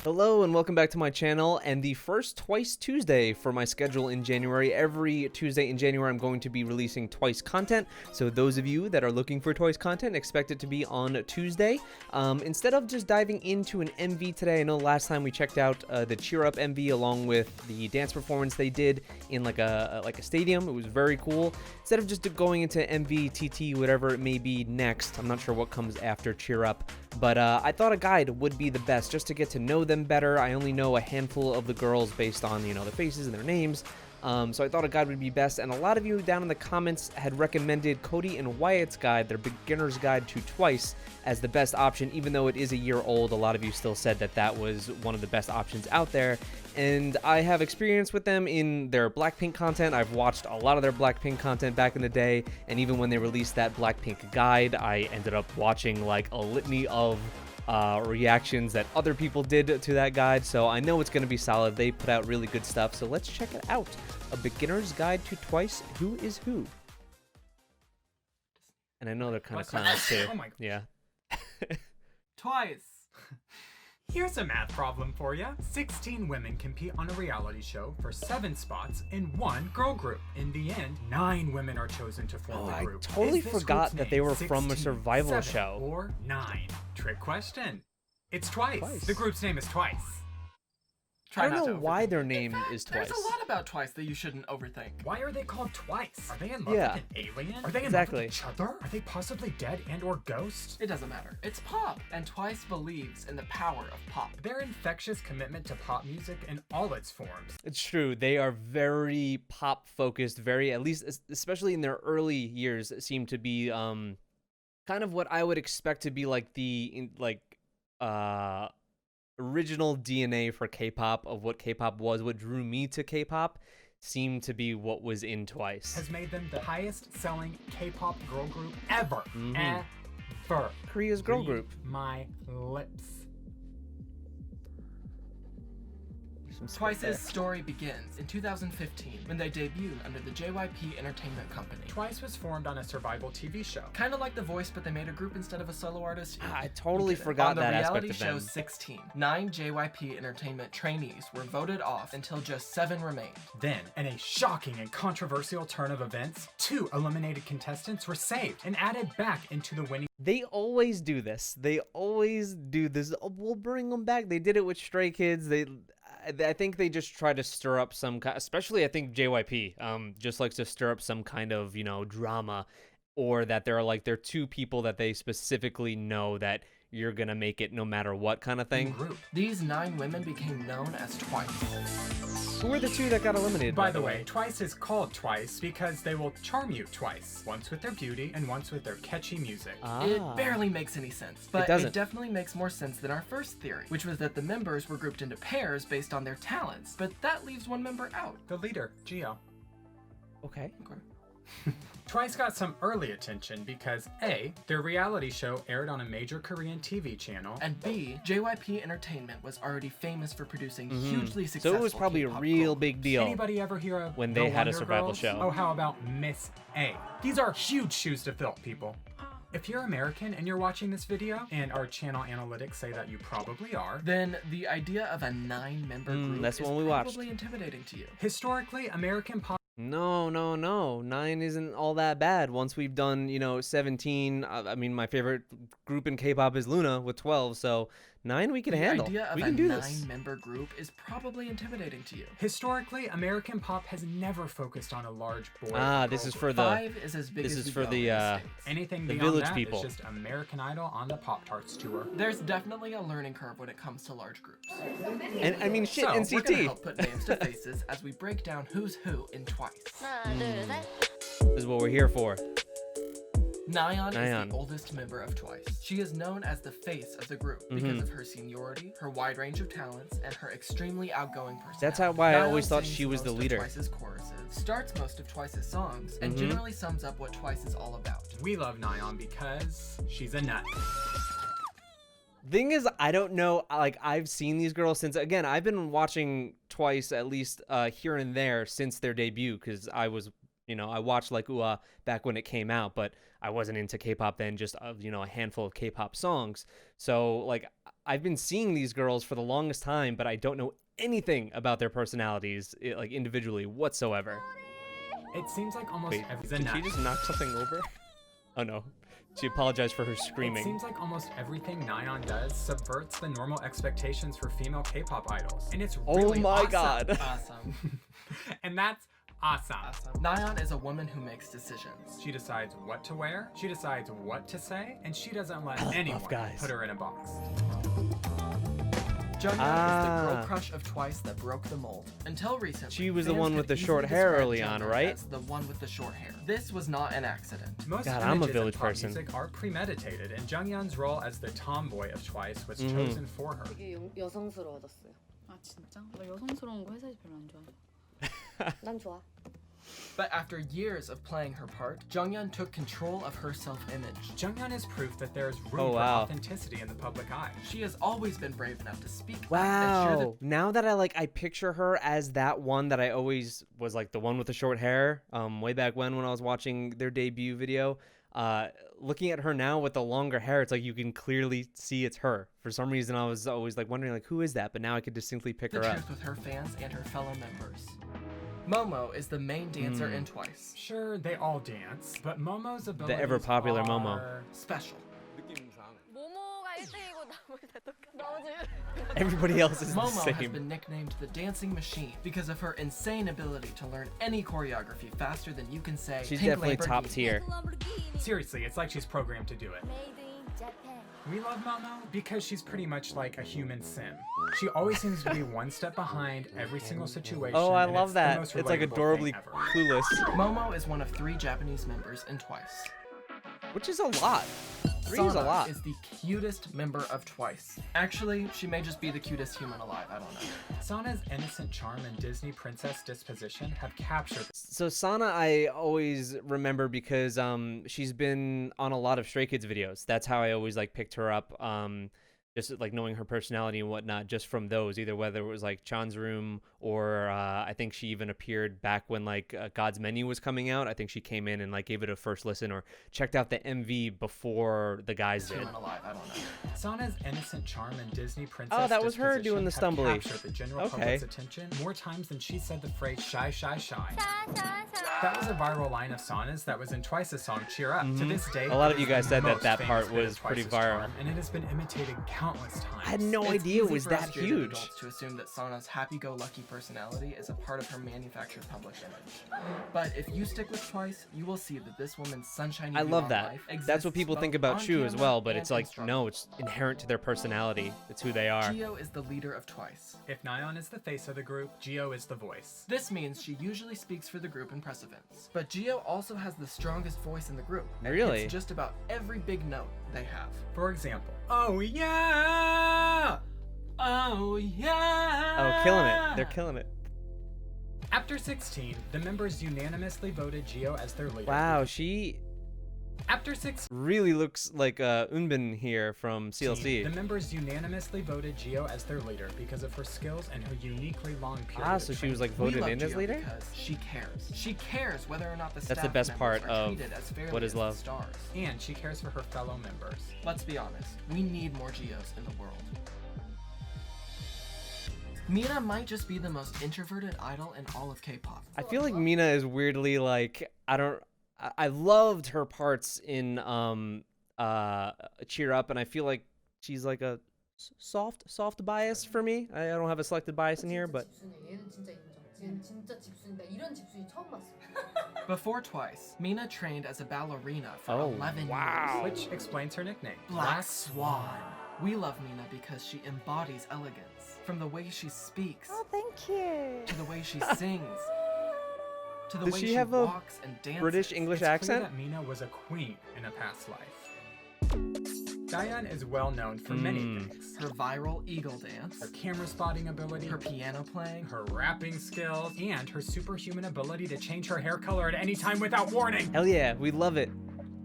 Hello and welcome back to my channel, and the first Twice Tuesday for my schedule in January. Every Tuesday in January I'm going to be releasing Twice content, so those of you that are looking for Twice content, expect it to be on Tuesday. Instead of just diving into an MV today, I know last time we checked out the Cheer Up MV along with the dance performance they did in like a stadium. It was very cool. Instead of just going into MV, TT, whatever it may be next, I'm not sure what comes after Cheer Up, but I thought a guide would be the best just to get to know them better. I only know a handful of the girls based on, their faces and their names. So I thought a guide would be best, and a lot of you down in the comments had recommended Cody and Wyatt's guide, their beginner's guide to Twice, as the best option. Even though it is a year old, a lot of you still said that that was one of the best options out there. And I have experience with them in their Blackpink content. I've watched a lot of their Blackpink content back in the day, and even when they released that Blackpink guide, I ended up watching like a litany of reactions that other people did to that guide, so I know it's going to be solid. They put out really good stuff, so let's check it out. A beginner's guide to Twice, who is who? And I know they're kind of clowns too. Oh my God. Yeah. Twice. Here's a math problem for you. 16 women compete on a reality show for 7 spots in one girl group. In the end, 9 women are chosen to form the group. I totally Is this forgot group's that they name were from a 16, survival 7, show. Or 9. Trick question. It's Twice. Twice. The group's name is Twice. I don't know why their name is Twice. There's a lot about Twice that you shouldn't overthink. Why are they called Twice? Are they in love Yeah. with an alien? Are they in Exactly. love with each other? Are they possibly dead and or ghosts? It doesn't matter. It's pop, and Twice believes in the power of pop. Their infectious commitment to pop music in all its forms. It's true. They are very pop focused, very, at least especially in their early years, seem to be kind of what I would expect to be like the original DNA for K-pop, of what K-pop was, what drew me to K-pop, seemed to be what was in Twice. Has made them the highest selling K-pop girl group ever. Ever. Korea's girl Read group. my lips. Twice's story begins in 2015 when they debuted under the JYP Entertainment Company. Twice was formed on a survival TV show. Kind of like The Voice, but they made a group instead of a solo artist. I totally forgot that aspect On the of reality them. show 16, 9 JYP Entertainment trainees were voted off until just 7 remained. Then, in a shocking and controversial turn of events, 2 eliminated contestants were saved and added back into the winning. They always do this. They always do this. Oh, we'll bring them back. They did it with Stray Kids. I think they just try to stir up some kind, especially I think JYP, just likes to stir up some kind of, drama, or that they're 2 people that they specifically know that you're gonna make it no matter what kind of thing. Group. These 9 women became known as Twice. Who were the 2 that got eliminated? By the way, Twice is called Twice because they will charm you twice. Once with their beauty and once with their catchy music. It barely makes any sense, but doesn't. it definitely makes more sense than our first theory, which was that the members were grouped into pairs based on their talents, but that leaves one member out. The leader, Jihyo. Okay. Twice got some early attention because A, their reality show aired on a major Korean TV channel, And B, JYP Entertainment was already famous for producing hugely successful So it was probably a K-pop real girl big deal. Anybody ever hear of when the they had a Wonder survival Girls? show. Oh, how about Miss A? These are huge shoes to fill, people. If you're American and you're watching this video, and our channel analytics say that you probably are, Then the idea of a 9-member group that's the is one we watched. probably intimidating to you. historically, American pop No. 9 isn't all that bad. Once we've done, 17, I mean, my favorite group in K-pop is Luna with 12, so 9 we can handle. The idea of We a can do this. 9-member group is probably intimidating to you. Historically, American pop has never focused on a large boy. This girl is group. for the 5 is as big this as is we for go the, in the States. Anything the beyond village that people. is just American Idol on the Pop-Tarts tour. There's definitely a learning curve when it comes to large groups. and I mean shit, So, we're We're gonna NCT. help put names to faces as we break down who's who in Twice. This is what we're here for. Nayeon is Nayeon. the oldest member of Twice. She is known as the face of the group because of her seniority, her wide range of talents, and her extremely outgoing personality. That's why I Nayeon always thought sings she was the most leader. Of Twice's choruses, starts most of Twice's songs, and generally sums up what Twice is all about. We love Nayeon because she's a nut. Thing is, I don't know, like, I've seen these girls since, again, I've been watching Twice at least here and there since their debut, because I was, You know, I watched like UA back when it came out, but I wasn't into K-pop then, just you know, a handful of K-pop songs. So like I've been seeing these girls for the longest time, but I don't know anything about their personalities like individually whatsoever. It seems like almost Wait, every did she just knock something over? Oh no. She apologized for her It screaming. seems like almost everything Nayeon does subverts the normal expectations for female K-pop idols. And it's really Oh my awesome. god. Awesome. And that's awesome. Nayeon is a woman who makes decisions. She decides what to wear, she decides what to say, and she doesn't let anyone guys. put her in a box. Jeongyeon is the girl crush of Twice that broke the mold. Until recently, She was the fans one could with the easily short hair describe early on, Jeongyeon right? as the one with the short hair. This was not an accident. Most God, I'm a images village in pop person. music are premeditated, and Jeongyeon's role as the tomboy of Twice was chosen for her. 되게 여성스러워졌어요. 아 진짜? 나 여성스러운 거 회사에서 별로 안 좋아해. 난 좋아. But after years of playing her part, Jeongyeon took control of her self-image. Jeongyeon is proof that there is room Oh, for wow. authenticity in the public eye. She has always been brave enough to speak up and share Wow. Now that I picture her as that one that I always was like the one with the short hair, way back when I was watching their debut video, looking at her now with the longer hair, it's like you can clearly see it's her. For some reason I was always like wondering like who is that, but now I could distinctly pick the her up. truth with her fans and her fellow members. Momo is the main dancer in Twice. Sure, they all dance, but Momo's abilities ever-popular are Momo. Special. 모모가 1등이고 나머지 Everybody else is the Momo has same. been nicknamed the Dancing Machine because of her insane ability to learn any choreography faster than you can say. She's Pink definitely top Lamborghini. tier. Seriously, it's like she's programmed to do it. Made in Japan. We love Momo because she's pretty much like a human sim. She always seems to be one step behind every single situation. Oh, I and love it's the that. most It's like relatable adorably thing ever. clueless, Momo is one of 3 Japanese members in Twice. which is a lot. 3 is a Sana lot. is the cutest member of Twice. Actually, she may just be the cutest human alive, I don't know. Sana's innocent charm and Disney princess disposition have captured. So Sana, I always remember because she's been on a lot of Stray Kids videos. That's how I always like picked her up. Just like knowing her personality and whatnot, just from those, either whether it was like Chan's Room or I think she even appeared back when like God's Menu was coming out. I think she came in and like gave it a first listen or checked out the MV before the guys did. Human alive, I don't know. Sana's innocent charm and Disney princess Oh, that was her disposition doing the have stumbly. captured the general Okay. public's attention more times than she said the phrase shy, shy, shy. That was a viral line of Sana's that was in Twice's song Cheer Up. To this day, A lot of it you is guys the said that most that famous part bit of was pretty Twice's viral. charm, and it has been imitated countless times. I had no It's idea it easy was for that us jaded huge. adults to assume that Sana's happy-go-lucky personality is a part of her manufactured published image. But if you stick with Twice, you will see that this woman's sunshiny I view love on that. life That's exists what people think both about on Shu as camera well, but and it's in like, struggle. no, it's inherent to their personality. It's who they are. Jihyo is the leader of Twice. If Nayeon is the face of the group, Jihyo is the voice. This means she usually speaks for the group in press events. But Jihyo also has the strongest voice in the group. and Really? hits just about every big note they have. For example, oh yeah! Oh yeah! Oh, killing it. They're killing it. After 16, the members unanimously voted Jihyo as their leader. Wow, she After 16, really looks like Eunbin here from the CLC. members unanimously voted Jihyo as their leader because of her skills and her uniquely long period Ah, of so she training. was like We voted love in as Jihyo leader? because she cares. She cares whether or not the That's the staff best members part are of treated as fairly What Is as the Love. stars. And she cares for her fellow members. Let's be honest, we need more Jihyos in the world. Mina might just be the most introverted idol in all of K-pop. I feel like Mina is weirdly like I loved her parts in Cheer Up, and I feel like she's like a soft bias for me. I don't have a selected bias in here, but 집순이야. 얘는 진짜 인정. 얘는 진짜 집순이다. 이런 집순이 처음 봤어. Before Twice, Mina trained as a ballerina for Oh, 11 wow. years. Which explains her nickname. Black Swan. We love Mina because she embodies elegance. From the way she speaks, Thank you. to the way she sings, to the Does way she she have a walks and dances. British English It's clear accent? that Mina was a queen in a past life. Dahyun is well known for many things. Her viral eagle dance, Her camera spotting ability, her piano playing, her rapping skills, and her superhuman ability to change her hair color at any time without warning. hell yeah, we love it.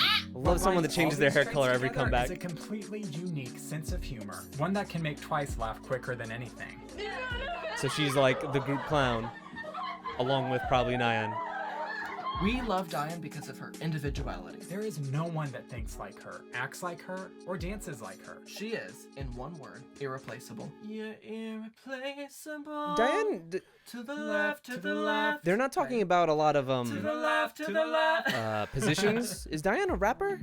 I love someone that changes their hair color every comeback. It's a completely unique sense of humor, one that can make Twice laugh quicker than anything. So she's like the group clown, along with probably Nayeon. We love Dahyun because of her individuality. There is no one that thinks like her, acts like her, or dances like her. She is, in one word, irreplaceable. You're irreplaceable. Dahyun, To the left, to the left. they're not talking about a lot of To the left, to the left. positions. Is Dahyun a rapper?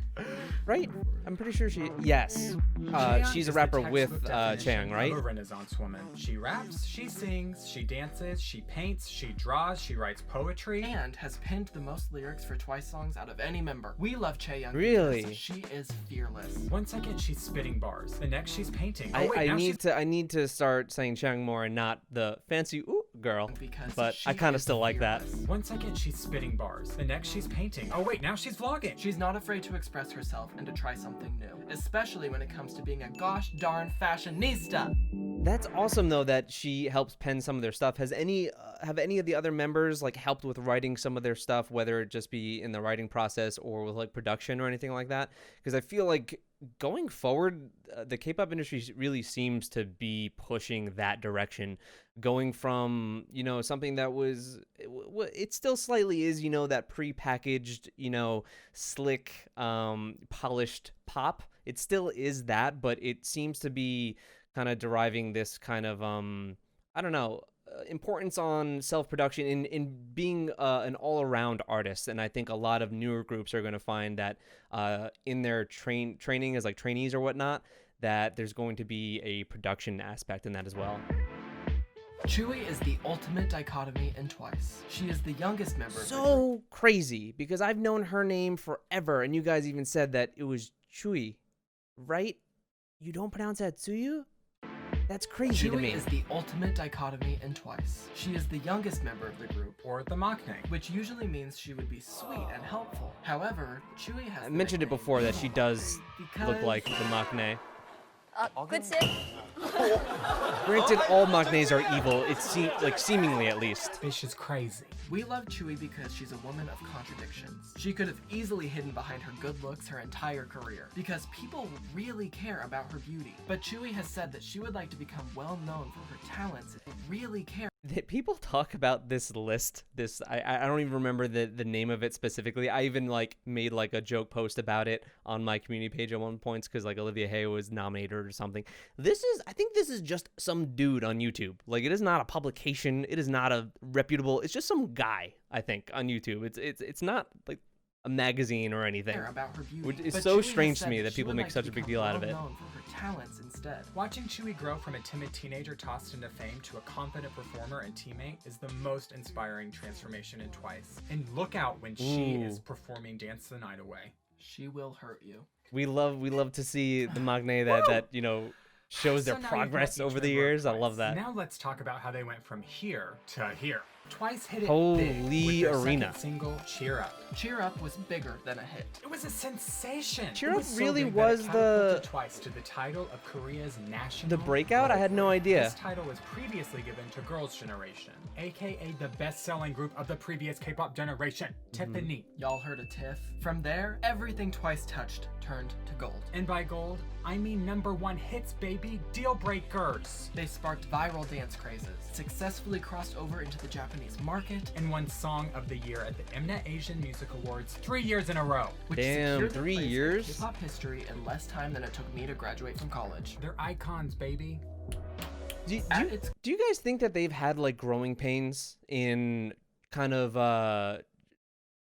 Right? I'm pretty sure yes. Chaeyoung She's a is rapper the with textbook definition Chaeyoung, right? of a Renaissance woman. She raps, she sings, she dances, she paints, she draws, she writes poetry. And has penned the most lyrics for Twice songs out of any member. We love Chaeyoung Really? because she is fearless. One second she's spitting bars, the next she's painting. I need to start saying Chaeyoung more and not the fancy ooh girl. Because But she I kind of is still like that. fearless. One second she's spitting bars, the next she's painting. Oh wait, now she's vlogging. She's not afraid to express herself and to try something new, especially when it comes to being a gosh darn fashionista. That's awesome though that she helps pen some of their stuff. Have any of the other members like helped with writing some of their stuff, whether it just be in the writing process or with like production or anything like that? Because I feel like going forward, the K-pop industry really seems to be pushing that direction, going from, you know, something that was, it still slightly is, you know, that pre-packaged, you know, slick, polished pop. It still is that, but it seems to be kind of deriving this kind of, I don't know, importance on self-production in being an all-around artist. And I think a lot of newer groups are going to find that in their training as like trainees or whatnot, that there's going to be a production aspect in that as well. Tzuyu is the ultimate dichotomy in Twice. She is the youngest member of the group. So crazy, because I've known her name forever, and you guys even said that it was Chui, right? You don't pronounce that Tzuyu? That's crazy to me. Tzuyu is the ultimate dichotomy in Twice. She is the youngest member of the group, Or the maknae. which usually means she would be sweet and helpful. However, Tzuyu has I mentioned it before that she does look like the maknae. 그치? Granted, all maknaes are evil. It seems like seemingly at least. Bitch is crazy. We love Tzuyu because she's a woman of contradictions. She could have easily hidden behind her good looks her entire career, because people really care about her beauty. But Tzuyu has said that she would like to become well known for her talents and really care. People talk about this list. I don't even remember the name of it specifically. I even like made like a joke post about it on my community page at one point because like Olivia Hay was nominated or something. I think this is just some dude on YouTube. Like it is not a publication. It is not a reputable. It's just some guy, I think, on YouTube. It's not like a magazine or anything. About her beauty. Which is But so Tzuyu has strange to said me that she people would make like such to a big become deal out of well it. known for her talents instead. Watching Tzuyu grow from a timid teenager tossed into fame to a confident performer and teammate is the most inspiring transformation in Twice. And look out when she Ooh. is performing Dance the Night Away. She will hurt you. We love to see the maknae that you know shows their So now you've progress met each over the member of years. I Twice. love that. Now let's talk about how they went from here to here. Twice hit it Holy big with their arena. second single, Cheer Up. Cheer Up was bigger than a hit. It was a sensation. Cheer It Up was so really big that it was catapulted the- Twice to the title of Korea's national. The breakout? I had no idea. This title was previously given to Girls' Generation, aka the best-selling group of the previous K-pop generation, Tiffany. Y'all heard a tiff? From there, everything Twice touched turned to gold. And by gold, I mean #1 hits, baby, deal breakers. They sparked viral dance crazes, successfully crossed over into the Japanese market, And won Song of the Year at the Mnet Asian Music Awards 3 years in a row. which Damn, secured their 3 place in years? K-pop history in less time than it took me to graduate from college. They're icons, baby. It's Do you guys think that they've had like growing pains in kind of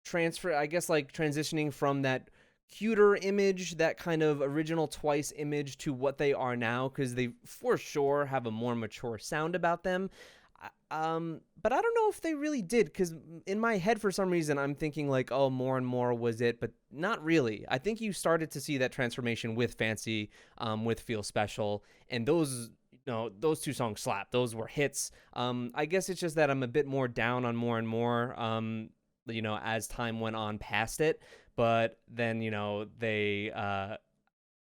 transfer, I guess, like transitioning from that cuter image, that kind of original Twice image, to what they are now? Because they for sure have a more mature sound about them. But I don't know if they really did, because in my head for some reason I'm thinking like, oh, more and more was it, but not really. I think you started to see that transformation with Fancy, with Feel Special, and those two songs slap. Those were hits. I guess it's just that I'm a bit more down on more and more, as time went on past it. But then, they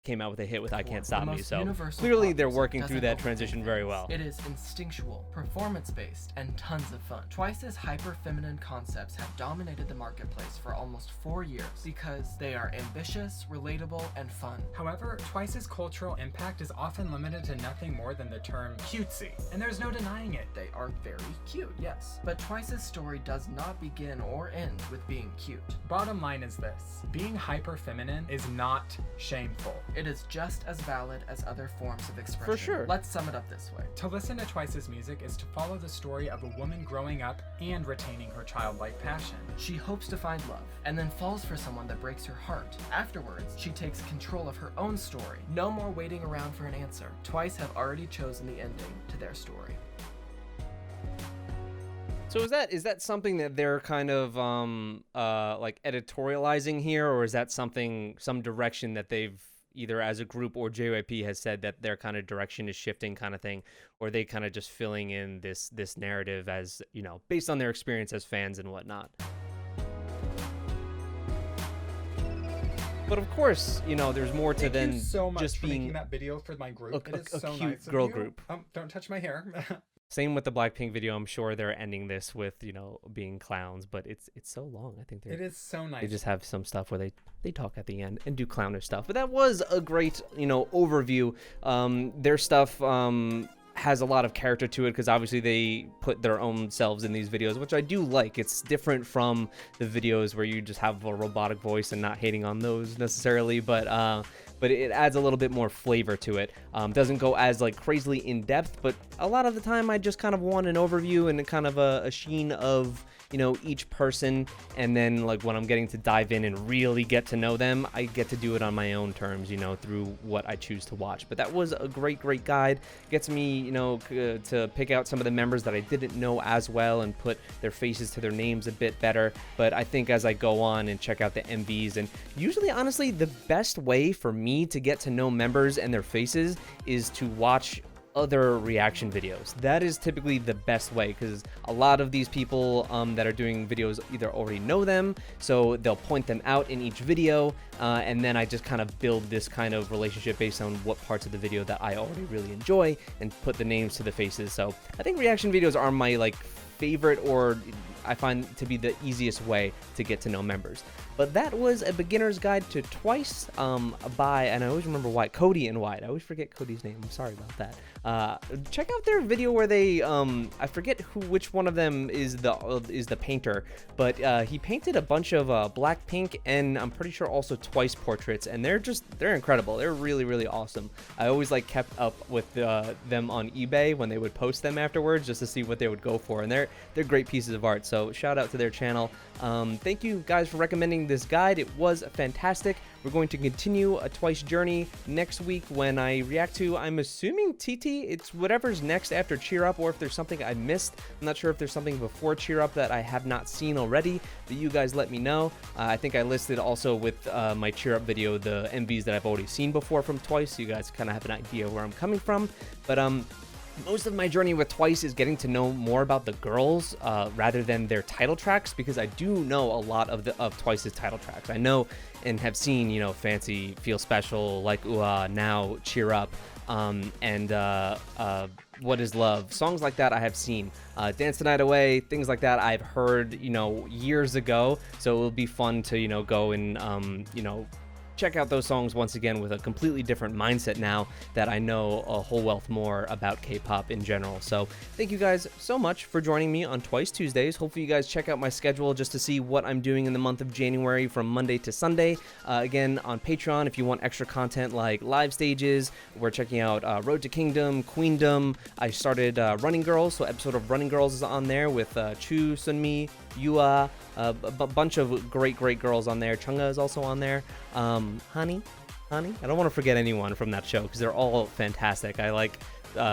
came out with a hit with I Can't The Stop Me. most So universal clearly pop they're music working through doesn't that transition overthink very things. well. It is instinctual, performance-based, and tons of fun. Twice's hyper-feminine concepts have dominated the marketplace for almost 4 years because they are ambitious, relatable, and fun. However, Twice's cultural impact is often limited to nothing more than the term cutesy, and there's no denying it. They are very cute, yes. But Twice's story does not begin or end with being cute. Bottom line is this: being hyper-feminine is not shameful. It is just as valid as other forms of expression. For sure. Let's sum it up this way. To listen to Twice's music is to follow the story of a woman growing up and retaining her childlike passion. She hopes to find love, and then falls for someone that breaks her heart. Afterwards, she takes control of her own story. No more waiting around for an answer. Twice have already chosen the ending to their story. So is that something that they're kind of like editorializing here, or is that some direction that they've either as a group or JYP has said that their kind of direction is shifting kind of thing, or are they kind of just filling in this narrative as, you know, based on their experience as fans and whatnot? But of course, you know, there's more to Thank than you so much just for being making that video for my group. It is a so cute nice of girl you. group. Don't touch my hair. Same with the Blackpink video. I'm sure they're ending this with, you know, being clowns, but it's so long. I think It is so nice. they just have some stuff where they talk at the end and do clownish stuff. But that was a great, you know, overview. Their stuff has a lot of character to it because obviously they put their own selves in these videos, which I do like. It's different from the videos where you just have a robotic voice, and not hating on those necessarily, but it adds a little bit more flavor to it. Doesn't go as like crazily in depth, but a lot of the time I just kind of want an overview and kind of a sheen of, you know, each person, and then like when I'm getting to dive in and really get to know them, I get to do it on my own terms, you know, through what I choose to watch. But that was a great guide. Gets me, you know, to pick out some of the members that I didn't know as well and put their faces to their names a bit better. But I think as I go on and check out the MVs, and usually honestly the best way for me to get to know members and their faces is to watch other reaction videos. That is typically the best way, because a lot of these people that are doing videos either already know them, so they'll point them out in each video, and then I just kind of build this kind of relationship based on what parts of the video that I already really enjoy and put the names to the faces. So I think reaction videos are my like favorite, or I find to be the easiest way to get to know members. But that was a beginner's guide to Twice by, and I always remember Cody and White. I always forget Cody's name. I'm sorry about that. Check out their video where they, I forget which one of them is the painter, but he painted a bunch of Blackpink and I'm pretty sure also Twice portraits, and they're incredible. They're really awesome. I always like kept up with them on eBay when they would post them afterwards just to see what they would go for, and they're great pieces of art. So shout out to their channel. Thank you guys for recommending this guide. It was fantastic. We're going to continue a Twice journey next week when I react to, I'm assuming TT. It's whatever's next after Cheer Up, or if there's something I missed. I'm not sure if there's something before Cheer Up that I have not seen already, but you guys let me know. I think I listed also with my Cheer Up video the MVs that I've already seen before from Twice, so you guys kind of have an idea where I'm coming from. But most of my journey with Twice is getting to know more about the girls rather than their title tracks, because I do know a lot of Twice's title tracks. I know and have seen, you know, Fancy, Feel Special, Like Ooh Now, Cheer Up, and What Is Love. Songs like that I have seen. Dance the Night Away, things like that I've heard, you know, years ago. So it will be fun to, you know, go and, you know, check out those songs once again with a completely different mindset now that I know a whole wealth more about K-pop in general. So thank you guys so much for joining me on Twice Tuesdays. Hopefully you guys check out my schedule just to see what I'm doing in the month of January from Monday to Sunday. Again, on Patreon, if you want extra content like live stages, we're checking out Road to Kingdom, Queendom. I started Running Girls, so episode of Running Girls is on there with Chu, Sunmi, Yua, a bunch of great girls on there. Chungha is also on there. Honey, I don't want to forget anyone from that show because they're all fantastic. I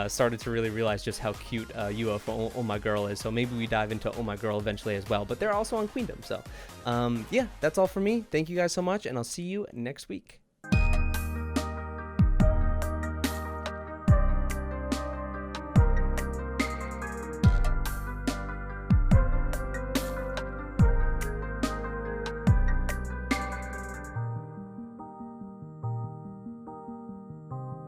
started to really realize just how cute Yua from Oh My Girl is, so maybe we dive into Oh My Girl eventually as well, but they're also on Queendom. So yeah, that's all for me. Thank you guys so much, and I'll see you next week.